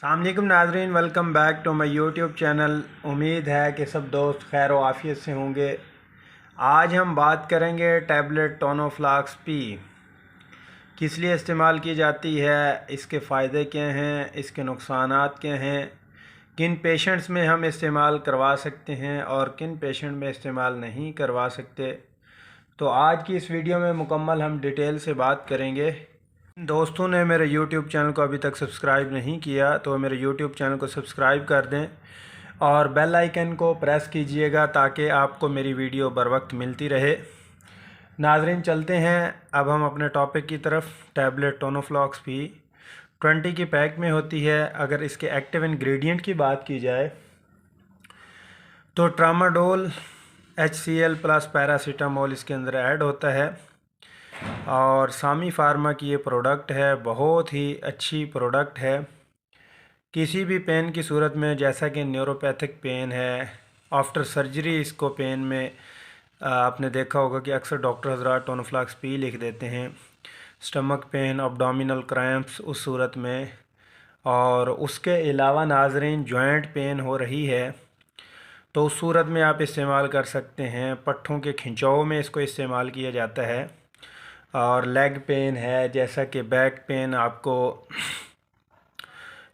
السلام علیکم ناظرین، welcome back to my YouTube channel. امید ہے کہ سب دوست خیر و عافیت سے ہوں گے۔ آج ہم بات کریں گے ٹیبلٹ ٹونوفلاکس پی کس لیے استعمال کی جاتی ہے، اس کے فائدے کیا ہیں، اس کے نقصانات کیا ہیں، کن پیشنٹس میں ہم استعمال کروا سکتے ہیں اور کن پیشنٹ میں استعمال نہیں کروا سکتے۔ تو آج کی اس ویڈیو میں مکمل ہم ڈیٹیل سے بات کریں گے۔ دوستوں نے میرے یوٹیوب چینل کو ابھی تک سبسکرائب نہیں کیا تو میرے یوٹیوب چینل کو سبسکرائب کر دیں اور بیل آئیکن کو پریس کیجئے گا تاکہ آپ کو میری ویڈیو بر وقت ملتی رہے۔ ناظرین چلتے ہیں اب ہم اپنے ٹاپک کی طرف۔ ٹیبلٹ ٹونوفلاکس پی 20 کی پیک میں ہوتی ہے۔ اگر اس کے ایکٹیو انگریڈینٹ کی بات کی جائے تو ٹراماڈول HCl پلس پیراسیٹامول اس کے اندر ایڈ ہوتا ہے اور سامی فارما کی یہ پروڈکٹ ہے، بہت ہی اچھی پروڈکٹ ہے۔ کسی بھی پین کی صورت میں، جیسا کہ نیوروپیتھک پین ہے، آفٹر سرجری اس کو پین میں آپ نے دیکھا ہوگا کہ اکثر ڈاکٹر حضرات ٹونوفلاکس پی لکھ دیتے ہیں۔ سٹمک پین، ابڈومینل کرائمپس اس صورت میں، اور اس کے علاوہ ناظرین جوائنٹ پین ہو رہی ہے تو اس صورت میں آپ استعمال کر سکتے ہیں۔ پٹھوں کے کھنچاؤ میں اس کو استعمال کیا جاتا ہے، اور لیگ پین ہے، جیسا کہ بیک پین آپ کو،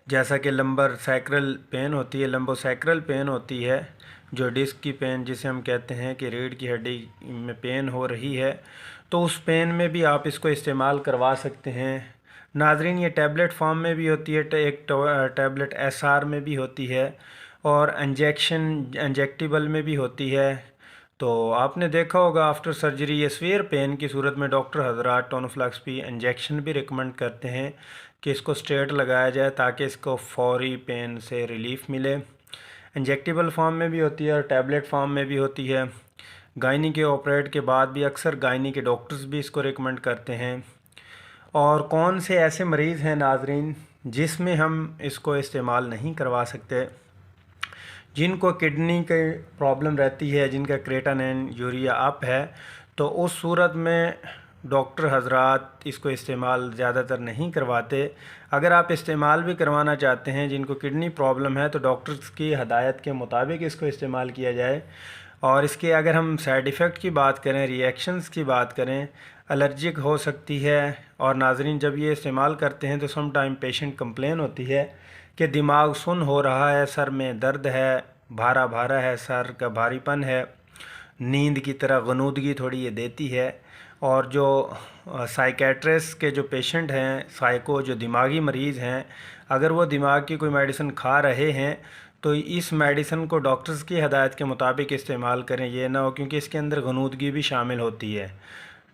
جیسا کہ لمبر سیکرل پین ہوتی ہے، لمبو سیکرل پین ہوتی ہے، جو ڈسک کی پین جسے ہم کہتے ہیں کہ ریڑھ کی ہڈی میں پین ہو رہی ہے، تو اس پین میں بھی آپ اس کو استعمال کروا سکتے ہیں۔ ناظرین یہ ٹیبلٹ فارم میں بھی ہوتی ہے، ایک ٹیبلٹ SR میں بھی ہوتی ہے اور انجیکٹیبل میں بھی ہوتی ہے۔ تو آپ نے دیکھا ہوگا آفٹر سرجری یہ سویئر پین کی صورت میں ڈاکٹر حضرات ٹونوفلاکس پی انجیکشن بھی ریکمنڈ کرتے ہیں کہ اس کو اسٹریٹ لگایا جائے تاکہ اس کو فوری پین سے ریلیف ملے۔ انجیکٹیبل فارم میں بھی ہوتی ہے اور ٹیبلٹ فارم میں بھی ہوتی ہے۔ گائنی کے آپریٹ کے بعد بھی اکثر گائنی کے ڈاکٹرز بھی اس کو ریکمنڈ کرتے ہیں۔ اور کون سے ایسے مریض ہیں ناظرین جس میں ہم اس کو استعمال نہیں کروا سکتے؟ جن کو کڈنی کی پرابلم رہتی ہے، جن کا کریٹانین یوریا اپ ہے، تو اس صورت میں ڈاکٹر حضرات اس کو استعمال زیادہ تر نہیں کرواتے۔ اگر آپ استعمال بھی کروانا چاہتے ہیں، جن کو کڈنی پرابلم ہے، تو ڈاکٹرز کی ہدایت کے مطابق اس کو استعمال کیا جائے۔ اور اس کے اگر ہم سائیڈ ایفیکٹ کی بات کریں، ری ایکشنز کی بات کریں، الرجک ہو سکتی ہے، اور ناظرین جب یہ استعمال کرتے ہیں تو سم ٹائم پیشنٹ کمپلین ہوتی ہے کہ دماغ سن ہو رہا ہے، سر میں درد ہے، بھارا بھارا ہے، سر کا بھاری پن ہے، نیند کی طرح غنودگی تھوڑی یہ دیتی ہے۔ اور جو سائیکیٹرسٹ کے جو پیشنٹ ہیں، سائیکو جو دماغی مریض ہیں، اگر وہ دماغ کی کوئی میڈیسن کھا رہے ہیں تو اس میڈیسن کو ڈاکٹرز کی ہدایت کے مطابق استعمال کریں، یہ نہ ہو کیونکہ اس کے اندر غنودگی بھی شامل ہوتی ہے۔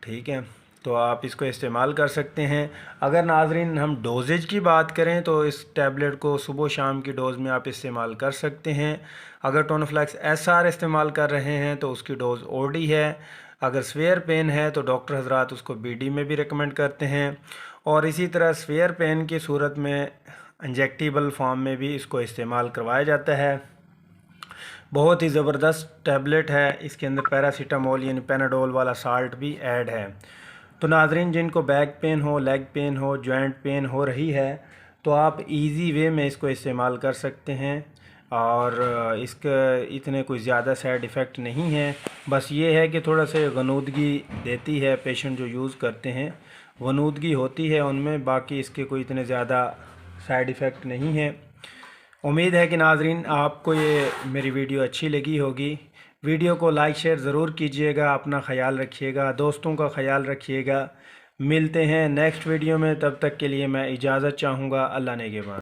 ٹھیک ہے، تو آپ اس کو استعمال کر سکتے ہیں۔ اگر ناظرین ہم ڈوزیج کی بات کریں تو اس ٹیبلٹ کو صبح و شام کی ڈوز میں آپ استعمال کر سکتے ہیں۔ اگر ٹونوفلاکس SR استعمال کر رہے ہیں تو اس کی ڈوز OD ہے۔ اگر سویئر پین ہے تو ڈاکٹر حضرات اس کو BD میں بھی ریکمنڈ کرتے ہیں، اور اسی طرح سویئر پین کی صورت میں انجیکٹیبل فارم میں بھی اس کو استعمال کروایا جاتا ہے۔ بہت ہی زبردست ٹیبلٹ ہے، اس کے اندر پیراسیٹامول یعنی پیناڈول والا سالٹ بھی ایڈ ہے۔ تو ناظرین جن کو بیک پین ہو، لیگ پین ہو، جوائنٹ پین ہو رہی ہے تو آپ ایزی وے میں اس کو استعمال کر سکتے ہیں، اور اس کا اتنے کوئی زیادہ سائیڈ ایفیکٹ نہیں ہے۔ بس یہ ہے کہ تھوڑا سا غنودگی دیتی ہے، پیشنٹ جو یوز کرتے ہیں غنودگی ہوتی ہے ان میں، باقی اس کے کوئی اتنے زیادہ سائیڈ ایفیکٹ نہیں ہے۔ امید ہے کہ ناظرین آپ کو یہ میری ویڈیو اچھی لگی ہوگی۔ ویڈیو کو لائک شیئر ضرور کیجئے گا، اپنا خیال رکھیے گا، دوستوں کا خیال رکھیے گا۔ ملتے ہیں نیکسٹ ویڈیو میں، تب تک کے لیے میں اجازت چاہوں گا۔ اللہ نگہبان۔